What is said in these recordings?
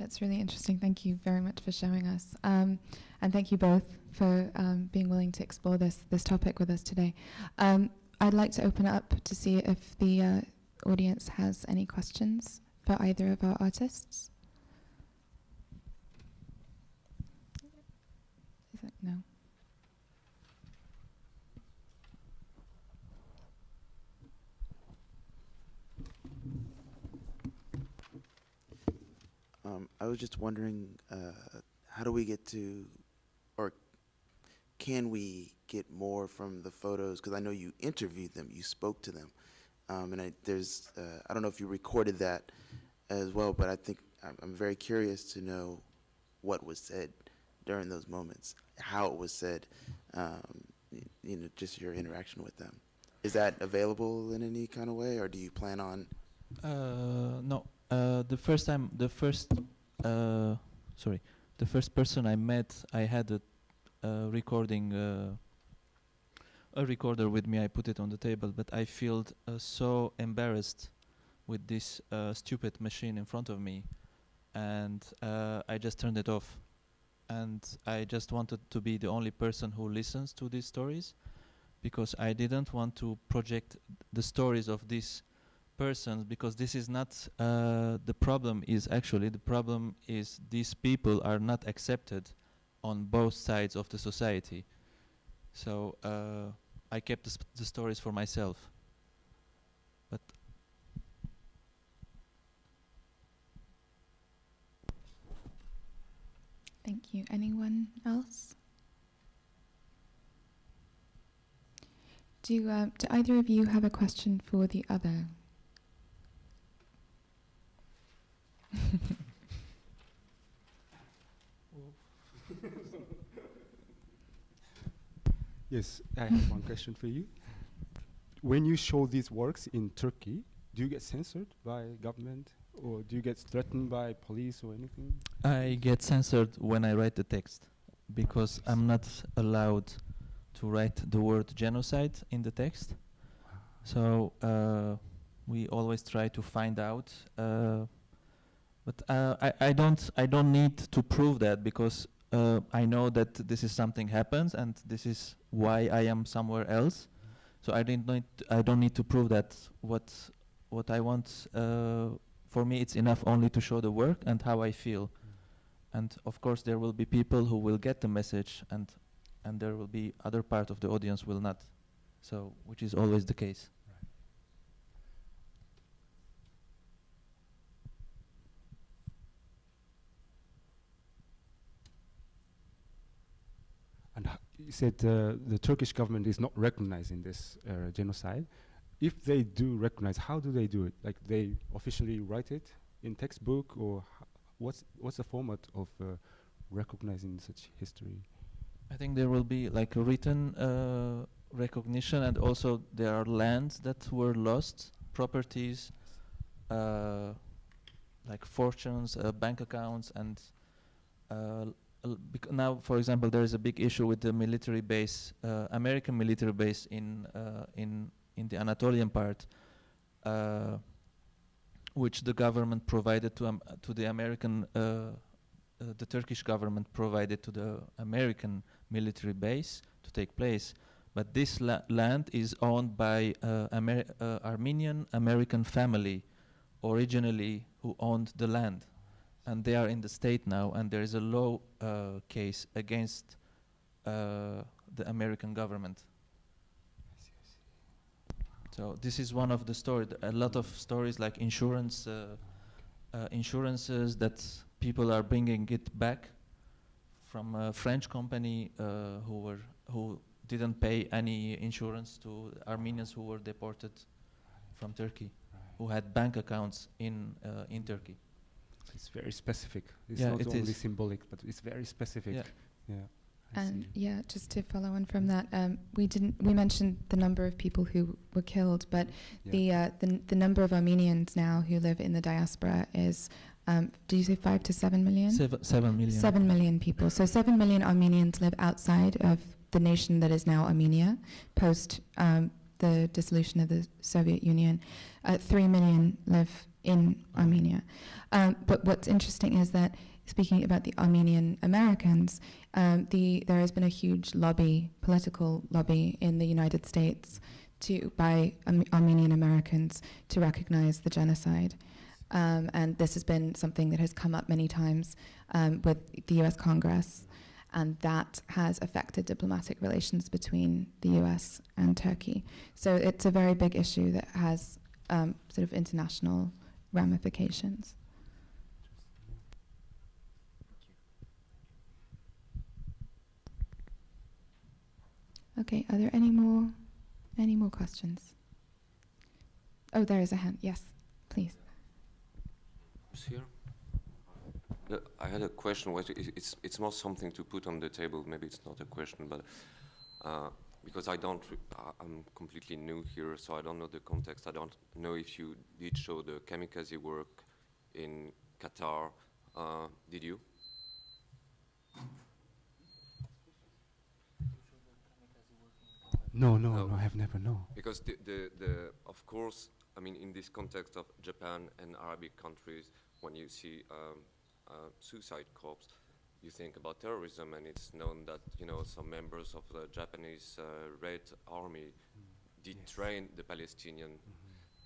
That's really interesting. Thank you very much for showing us. And thank you both for being willing to explore this topic with us today. I'd like to open it up to see if the audience has any questions for either of our artists. Is it no? I was just wondering, how do we get to, or can we get more from the photos? Because I know you interviewed them, you spoke to them, and I don't know if you recorded that as well, but I think I'm very curious to know what was said during those moments, how it was said, just your interaction with them. Is that available in any kind of way, or do you plan on? No. The first person I met, I had a recorder with me. I put it on the table, but I felt so embarrassed with this stupid machine in front of me, and I just turned it off. And I just wanted to be the only person who listens to these stories, because I didn't want to project the stories of these persons, because this is not the problem. The problem is these people are not accepted on both sides of the society. So I kept the stories for myself. But thank you. Anyone else? Do either of you have a question for the other? Yes, I have one question for you. When you show these works in Turkey, do you get censored by government, or do you get threatened by police or anything? I get censored when I write the text, because I'm not allowed to write the word genocide in the text. So we always try to find out, but I don't need to prove that, because I know that this is something happens, and this is why I am somewhere else. So I don't need to prove that. What I want, for me, it's enough only to show the work and how I feel. And of course, there will be people who will get the message, and there will be other part of the audience will not. So, which is always the case. And you said the Turkish government is not recognizing this genocide. If they do recognize, how do they do it? Like, they officially write it in textbook, or what's the format of recognizing such history? I think there will be like a written recognition, and also there are lands that were lost, properties, like fortunes, bank accounts, and now, for example, there is a big issue with the military base, American military base in the Anatolian part, which the government provided to the American, the Turkish government provided to the American military base to take place. But this land is owned by Armenian American family originally, who owned the land. And they are in the state now, and there is a law case against the American government. I see. So this is one of the stories. A lot of stories like insurances that people are bringing it back from a French company who didn't pay any insurance to Armenians who were deported from Turkey, who had bank accounts in Turkey. It's very specific. It's Yeah, not it only is. symbolic, but it's very specific. Yeah. And just to follow on from that, we mentioned the number of people who were killed, but the number of Armenians now who live in the diaspora is, do you say 5 to 7 million? 7 million. 7 million people. So 7 million Armenians live outside of the nation that is now Armenia, post the dissolution of the Soviet Union. 3 million live in Armenia. But what's interesting is that, speaking about the Armenian Americans, there has been a huge lobby, political lobby in the United States by Armenian Americans to recognize the genocide. And this has been something that has come up many times with the US Congress, and that has affected diplomatic relations between the US and Turkey. So it's a very big issue that has sort of international ramifications. Okay, are there any more questions? Oh, there is a hand. Yes, please. Here. I had a question. It's more something to put on the table. Maybe it's not a question, but because I'm completely new here, so I don't know the context. I don't know if you did show the kamikaze work in Qatar. Did you? No, I have never known. Because of course, I mean, in this context of Japan and Arabic countries, when you see suicide corps, you think about terrorism, and it's known that, you know, some members of the Japanese Red Army did train the Palestinian,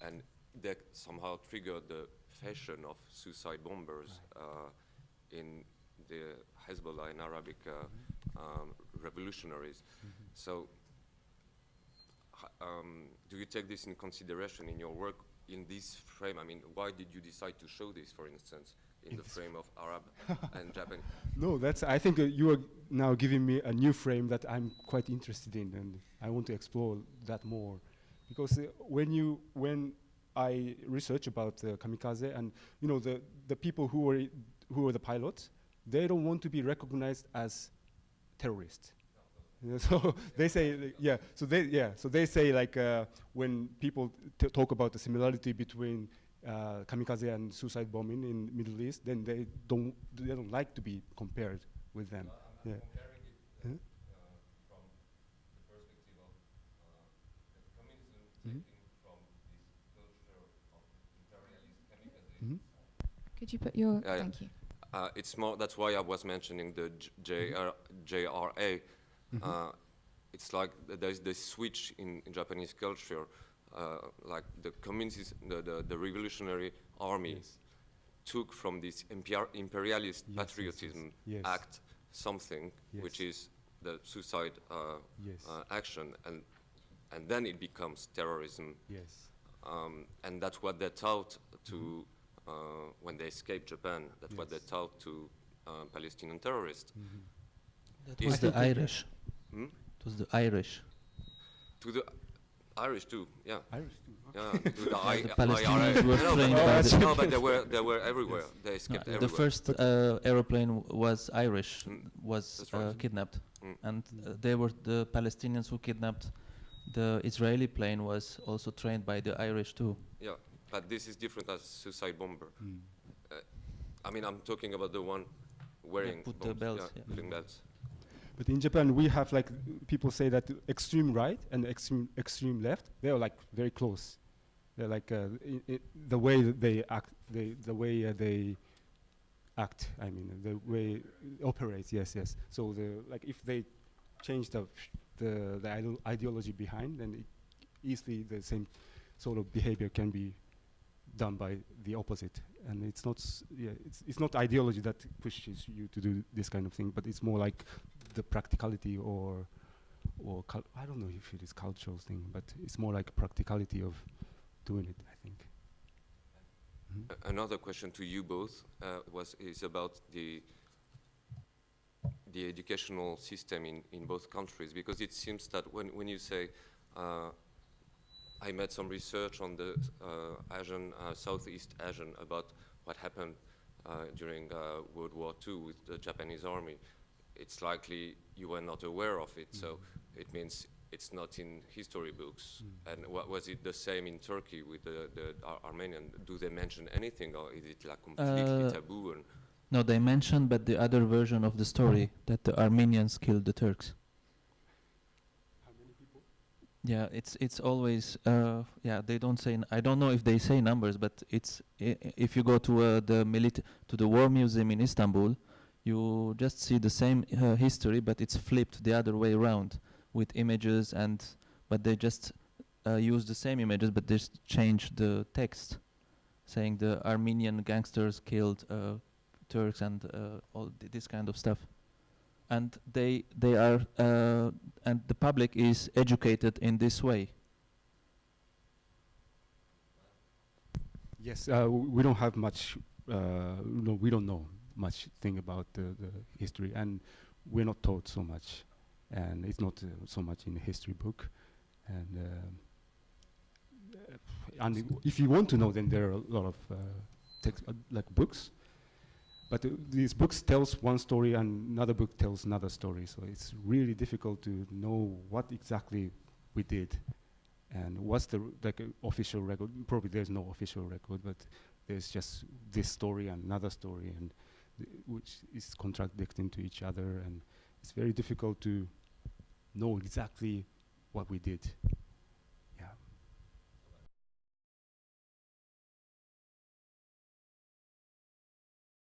and that somehow triggered the fashion of suicide bombers in the Hezbollah and Arabic revolutionaries. So do you take this in consideration in your work in this frame? I mean, why did you decide to show this, for instance, in the frame of Arab and Japanese? No, I think you are now giving me a new frame that I'm quite interested in, and I want to explore that more. Because when I research about kamikaze, and you know, the people who were the pilots, they don't want to be recognized as terrorists. So they say, So they say, like, when people talk about the similarity between kamikaze and suicide bombing in Middle East, then they don't like to be compared with them. I'm comparing it from the perspective of the communism taking from this culture of imperialist kamikaze. Could you put your thank you. It's more. That's why I was mentioning the JRA. It's like there's this switch in Japanese culture, like the communists, the revolutionary army took from this imperialist patriotism act something which is the suicide action, and then it becomes terrorism. And that's what they taught to when they escaped Japan. That's what they taught to Palestinian terrorists. That was the Irish. It was the Irish. To the Irish too, yeah. Irish too. Yeah, to the The Palestinians were trained by the... No, but they were everywhere. They escaped everywhere. The first aeroplane was Irish, was right. kidnapped. And the Palestinians who kidnapped the Israeli plane was also trained by the Irish too. Yeah, but this is different as suicide bomber. I mean, I'm talking about the one wearing put the belts. putting belts. But in Japan, we have, like, people say that extreme right and extreme left, they are like very close. They're like the way that they act, the way they act. I mean, the way it operates. Yes. So if they change the ideology behind, then easily the same sort of behavior can be done by the opposite. And it's not ideology that pushes you to do this kind of thing, but it's more like the practicality or I don't know if it is cultural thing, but it's more like practicality of doing it, I think. Another question to you both is about the educational system in both countries, because it seems that when you say I made some research on the Southeast Asian about what happened during World War II with the Japanese army. It's likely you were not aware of it, so it means it's not in history books. And was it the same in Turkey with the Armenian? Do they mention anything, or is it like completely taboo? No, they mentioned, but the other version of the story, that the Armenians killed the Turks. How many people? Yeah, it's always yeah. They don't say. I don't know if they say numbers, but it's if you go to the War Museum in Istanbul, you just see the same history, but it's flipped the other way around with images but they just use the same images, but they just change the text, saying the Armenian gangsters killed Turks and all this kind of stuff. And they are and the public is educated in this way. Yes, we don't have much. No, we don't know much thing about the history, and we're not taught so much, and it's not so much in the history book. And if you want to know, then there are a lot of like books. But these books tells one story and another book tells another story. So it's really difficult to know what exactly we did and what's the official record. Probably there's no official record, but there's just this story and another story, and which is contradicting to each other, and it's very difficult to know exactly what we did.